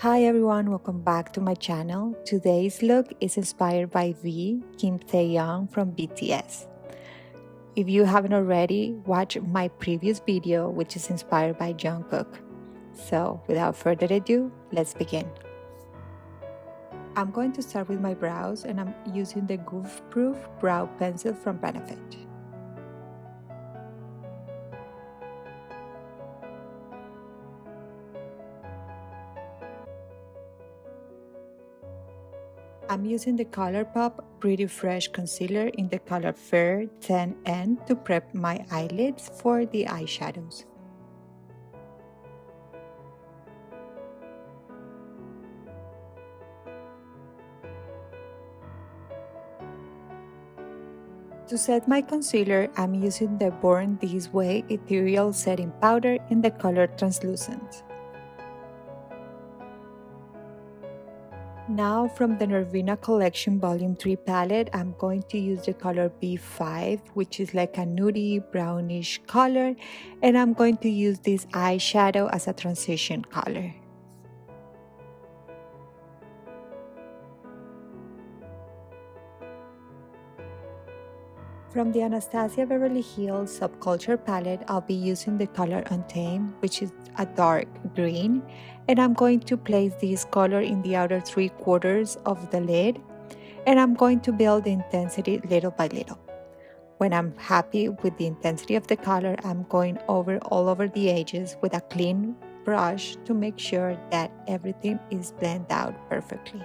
Hi everyone, welcome back to my channel. Today's look is inspired by Kim Taehyung from BTS. If you haven't already, watch my previous video which is inspired by Jungkook. So without further ado, let's begin. I'm going to start with my brows and I'm using the Goof Proof Brow Pencil from Benefit. I'm using the ColourPop Pretty Fresh Concealer in the color Fair 10N to prep my eyelids for the eyeshadows. To set my concealer, I'm using the Born This Way Ethereal Setting Powder in the color Translucent. Now from the Norvina Collection Volume 3 palette, I'm going to use the color B5, which is like a nudie brownish color, and I'm going to use this eyeshadow as a transition color. From the Anastasia Beverly Hills Subculture palette, I'll be using the color Untamed, which is a dark green, and I'm going to place this color in the outer 3/4 of the lid, and I'm going to build the intensity little by little. When I'm happy with the intensity of the color, I'm going over all over the edges with a clean brush to make sure that everything is blended out perfectly.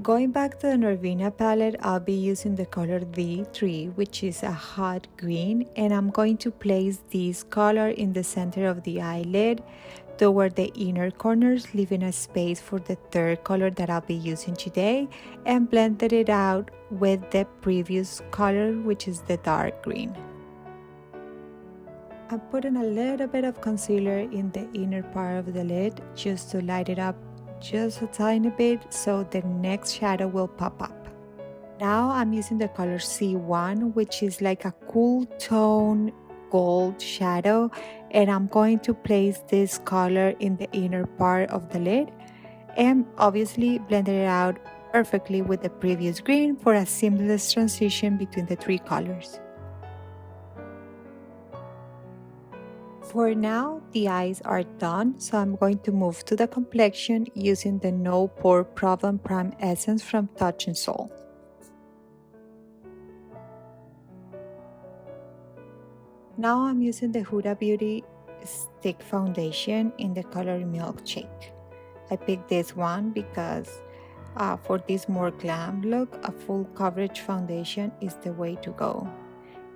Going back to the Norvina palette, I'll be using the color D3, which is a hot green, and I'm going to place this color in the center of the eyelid toward the inner corners, leaving a space for the third color that I'll be using today, and blended it out with the previous color, which is the dark green. I'm putting a little bit of concealer in the inner part of the lid just to light it up just a tiny bit so the next shadow will pop up. Now I'm using the color C1, which is like a cool tone gold shadow, and I'm going to place this color in the inner part of the lid and obviously blend it out perfectly with the previous green for a seamless transition between the three colors. For now, the eyes are done, so I'm going to move to the complexion using the No Pore Problem Prime Essence from Touch in Sol. Now I'm using the Huda Beauty Stick Foundation in the color Milkshake. I picked this one because for this more glam look, a full coverage foundation is the way to go.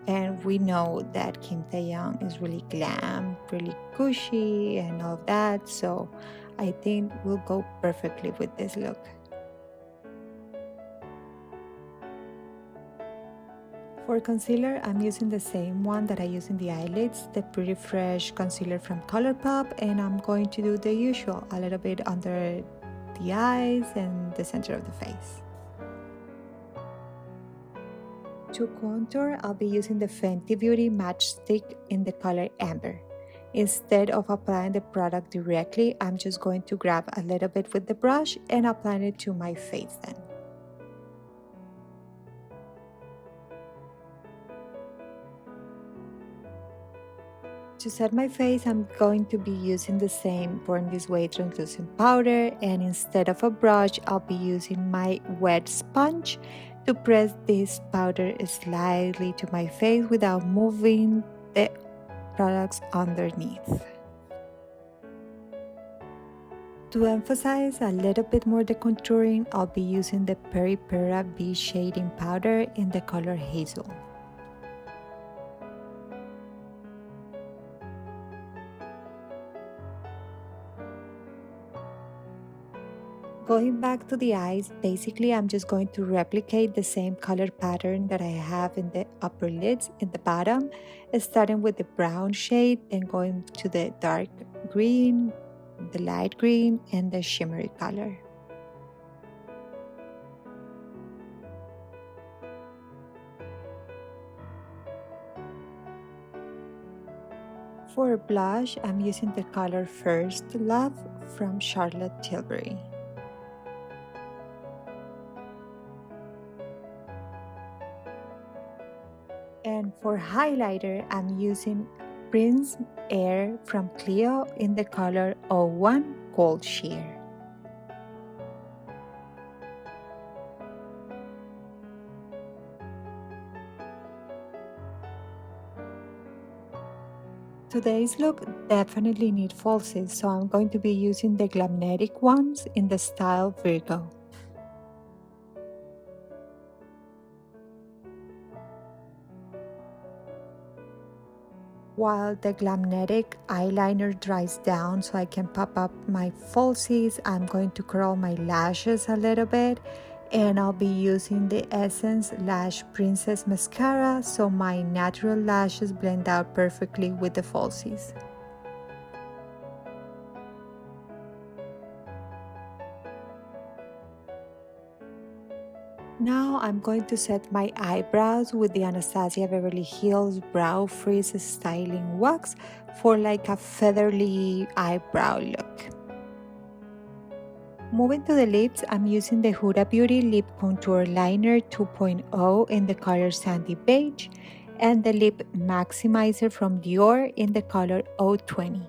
And we know that Kim Taehyung is really glam, really cushy and all of that, so I think we'll go perfectly with this look. For concealer, I'm using the same one that I use in the eyelids, the Pretty Fresh concealer from ColourPop, and I'm going to do the usual, a little bit under the eyes and the center of the face. To contour, I'll be using the Fenty Beauty Match Stick in the color Amber. Instead of applying the product directly, I'm just going to grab a little bit with the brush and apply it to my face then. To set my face, I'm going to be using the same Born This Way translucent powder, and instead of a brush, I'll be using my wet sponge to press this powder slightly to my face without moving the products underneath. To emphasize a little bit more the contouring, I'll be using the Peri Pera B shading powder in the color Hazel. Going back to the eyes, basically I'm just going to replicate the same color pattern that I have in the upper lids in the bottom, starting with the brown shade and going to the dark green, the light green, and the shimmery color. For blush, I'm using the color First Love from Charlotte Tilbury. And for highlighter, I'm using Prism Air from CLIO in the color 01 Gold Sheer. Today's look definitely needs falsies, so I'm going to be using the Glamnetic ones in the style Virgo. While the Glamnetic eyeliner dries down so I can pop up my falsies, I'm going to curl my lashes a little bit, and I'll be using the Essence Lash Princess Mascara so my natural lashes blend out perfectly with the falsies. Now I'm going to set my eyebrows with the Anastasia Beverly Hills Brow Freeze Styling Wax for like a feathery eyebrow look. Moving to the lips, I'm using the Huda Beauty Lip Contour Liner 2.0 in the color Sandy Beige and the Lip Maximizer from Dior in the color 020.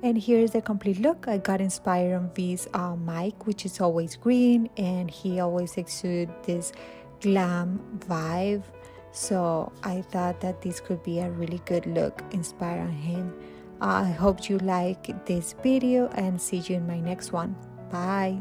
And here's the complete look. I got inspired on V's mic, which is always green, and he always exudes this glam vibe. So I thought that this could be a really good look inspired on him. I hope you like this video and see you in my next one. Bye.